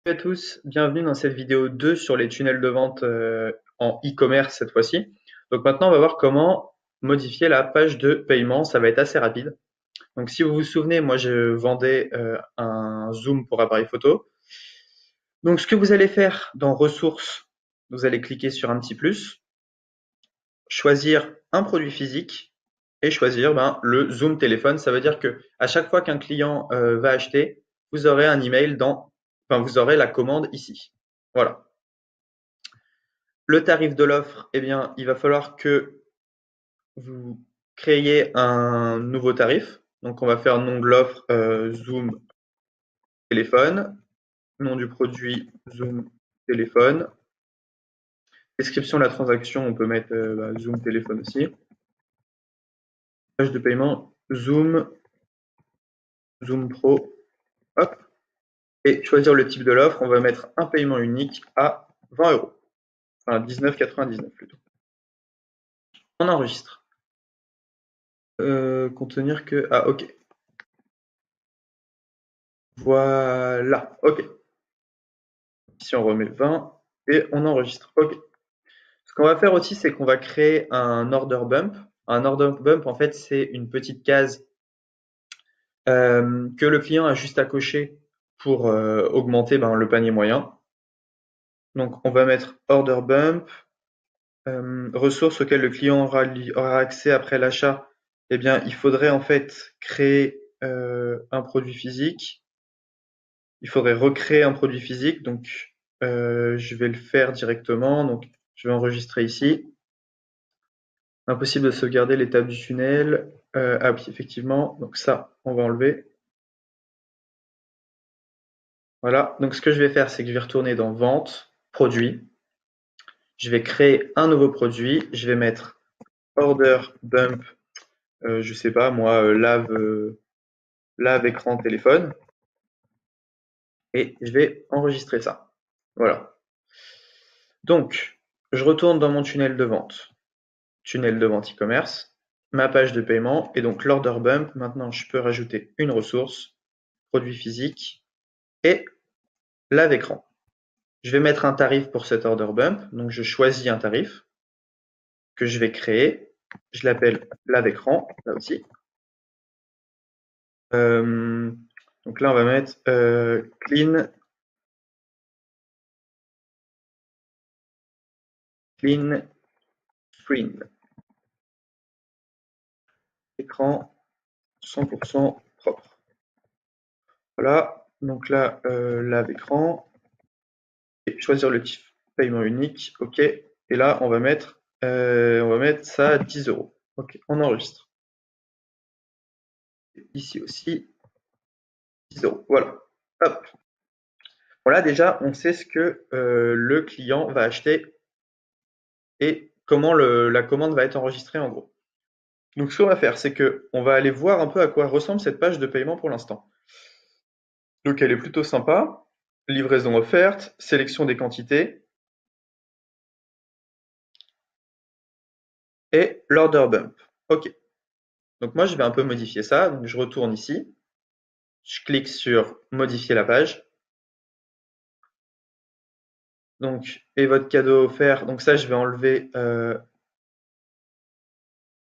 Salut à tous, bienvenue dans cette vidéo 2 sur les tunnels de vente en e-commerce cette fois-ci. Donc maintenant, on va voir comment modifier la page de paiement. Ça va être assez rapide. Donc si vous vous souvenez, moi je vendais un zoom pour appareil photo. Donc ce que vous allez faire dans ressources, vous allez cliquer sur un petit plus, choisir un produit physique et choisir le zoom téléphone. Ça veut dire que à chaque fois qu'un client va acheter, vous aurez un email vous aurez la commande ici. Voilà. Le tarif de l'offre, eh bien, il va falloir que vous créiez un nouveau tarif. Donc, on va faire nom de l'offre Zoom téléphone, nom du produit Zoom téléphone. Description de la transaction, on peut mettre Zoom téléphone aussi. Page de paiement Zoom, Zoom Pro, hop. Et choisir le type de l'offre, on va mettre un paiement unique à 20 euros. Enfin, 19,99 plutôt. On enregistre. Contenir que. Ah, ok. Voilà, ok. Ici, on remet 20 et on enregistre. OK. Ce qu'on va faire aussi, c'est qu'on va créer un order bump. Un order bump, en fait, c'est une petite case que le client a juste à cocher pour augmenter le panier moyen. Donc, on va mettre order bump, ressources auxquelles le client aura accès après l'achat. Eh bien, il faudrait en fait créer un produit physique. Il faudrait recréer un produit physique. Donc, je vais le faire directement. Donc, je vais enregistrer ici. Impossible de sauvegarder l'étape du tunnel. Ah oui, effectivement. Donc ça, on va enlever. Voilà. Donc ce que je vais faire, c'est que je vais retourner dans Vente, Produit. Je vais créer un nouveau produit. Je vais mettre Order Bump, je sais pas moi, lave écran téléphone. Et je vais enregistrer ça. Voilà. Donc, je retourne dans mon tunnel de vente. Tunnel de vente e-commerce. Ma page de paiement. Et donc l'Order Bump, maintenant je peux rajouter une ressource, produit physique. Et lave écran. Je vais mettre un tarif pour cet order bump. Donc je choisis un tarif que je vais créer. Je l'appelle lave écran, là aussi. Donc là, on va mettre clean screen. Écran 100% propre. Voilà. Donc là, lave écran. Et choisir le type paiement unique. OK. Et là, on va mettre ça à 10 euros. OK. On enregistre. Ici aussi, 10 euros. Voilà. Hop. Voilà, déjà, on sait ce que le client va acheter et comment la commande va être enregistrée en gros. Donc, ce qu'on va faire, c'est que on va aller voir un peu à quoi ressemble cette page de paiement pour l'instant. Donc, elle est plutôt sympa. Livraison offerte, sélection des quantités et l'order bump. OK. Donc, moi, je vais un peu modifier ça. Donc, je retourne ici. Je clique sur modifier la page. Donc, et votre cadeau offert. Donc, ça, je vais enlever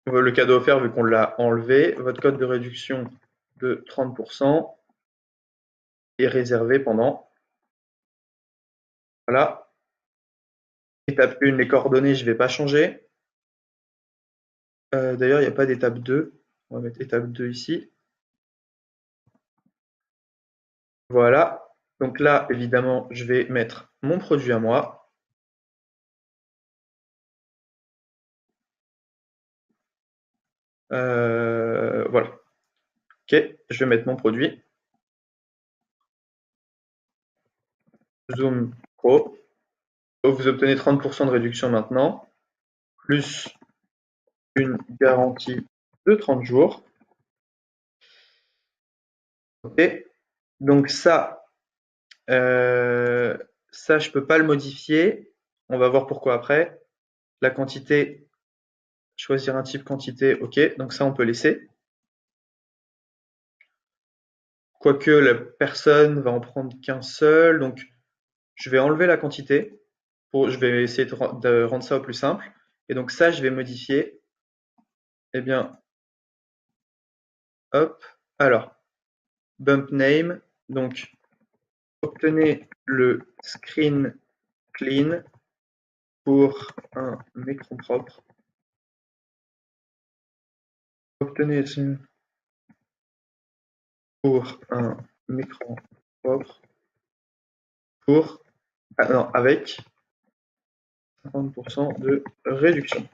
le cadeau offert vu qu'on l'a enlevé. Votre code de réduction de 30% est réservé pendant. Voilà. Étape 1, les coordonnées, je ne vais pas changer. D'ailleurs, il n'y a pas d'étape 2. On va mettre étape 2 ici. Voilà. Donc là, évidemment, je vais mettre mon produit à moi. Voilà. OK, je vais mettre mon produit. Zoom Pro. Vous obtenez 30% de réduction maintenant, plus une garantie de 30 jours. OK. Donc ça, je peux pas le modifier. On va voir pourquoi après. La quantité, choisir un type quantité, ok. Donc ça, on peut laisser. Quoique la personne va en prendre qu'un seul. Donc Je vais enlever la quantité. Je vais essayer de rendre ça au plus simple. Et donc ça, je vais modifier. Eh bien, hop. Alors, bump name. Donc, obtenez le screen clean pour un écran propre. Obtenez pour un écran propre pour, non, avec 50% de réduction.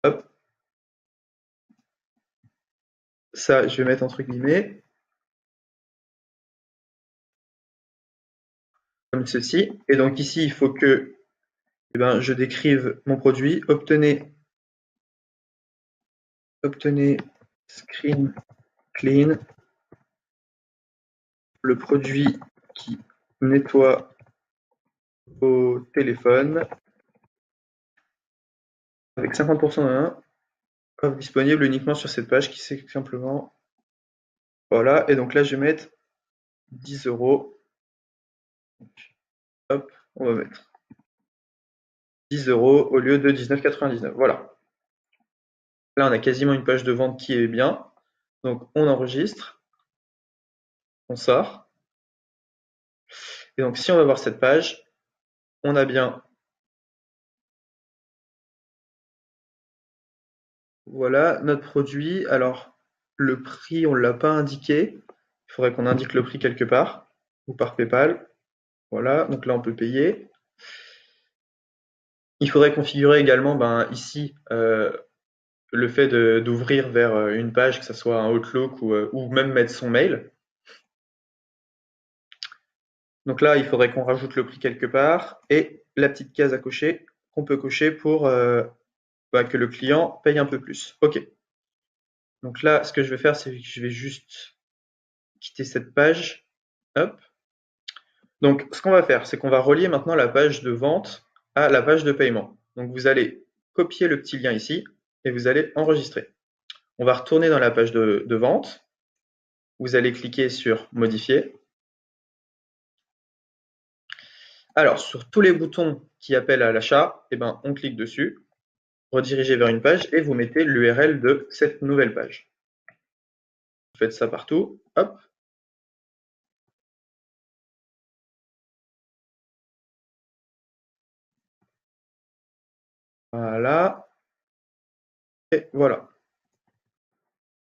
Hop. Ça, je vais mettre entre guillemets, comme ceci. Et donc ici, il faut que je décrive mon produit. Obtenez screen clean, le produit qui nettoie au téléphone avec 50% offre disponible uniquement sur cette page qui c'est simplement voilà. Et donc là, je vais mettre 10 euros. Hop, on va mettre 10 euros au lieu de 19,99. Voilà. Là, on a quasiment une page de vente qui est bien. Donc, on enregistre, on sort. Et donc, si on va voir cette page, on a bien, voilà, notre produit. Alors, le prix, on ne l'a pas indiqué. Il faudrait qu'on indique le prix quelque part, ou par PayPal. Voilà, donc là, on peut payer. Il faudrait configurer également, ici, le fait d'ouvrir vers une page, que ce soit un Outlook ou même mettre son mail. Donc là, il faudrait qu'on rajoute le prix quelque part et la petite case à cocher qu'on peut cocher pour que le client paye un peu plus. OK. Donc là, ce que je vais faire, c'est que je vais juste quitter cette page. Hop. Donc, ce qu'on va faire, c'est qu'on va relier maintenant la page de vente à la page de paiement. Donc, vous allez copier le petit lien ici et vous allez enregistrer. On va retourner dans la page de vente. Vous allez cliquer sur modifier. Alors, sur tous les boutons qui appellent à l'achat, on clique dessus, rediriger vers une page et vous mettez l'URL de cette nouvelle page. Vous faites ça partout, hop. Voilà. Et voilà.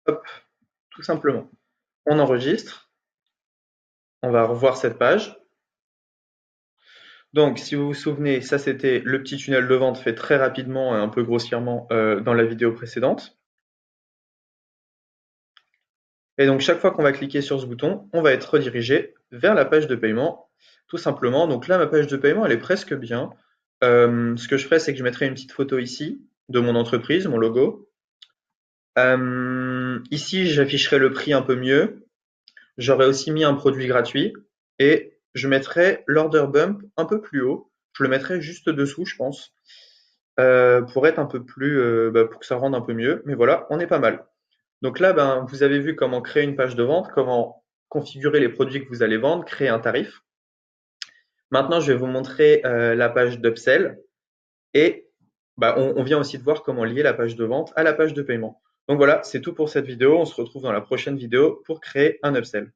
Hop, tout simplement. On enregistre. On va revoir cette page. Donc, si vous vous souvenez, ça c'était le petit tunnel de vente fait très rapidement et un peu grossièrement dans la vidéo précédente. Et donc, chaque fois qu'on va cliquer sur ce bouton, on va être redirigé vers la page de paiement, tout simplement. Donc là, ma page de paiement, elle est presque bien. Ce que je ferai, c'est que je mettrai une petite photo ici de mon entreprise, mon logo. Ici, j'afficherai le prix un peu mieux. J'aurais aussi mis un produit gratuit et je mettrai l'order bump un peu plus haut. Je le mettrai juste dessous, je pense, pour être un peu plus, pour que ça rende un peu mieux. Mais voilà, on est pas mal. Donc là, vous avez vu comment créer une page de vente, comment configurer les produits que vous allez vendre, créer un tarif. Maintenant, je vais vous montrer la page d'upsell et on vient aussi de voir comment lier la page de vente à la page de paiement. Donc voilà, c'est tout pour cette vidéo. On se retrouve dans la prochaine vidéo pour créer un upsell.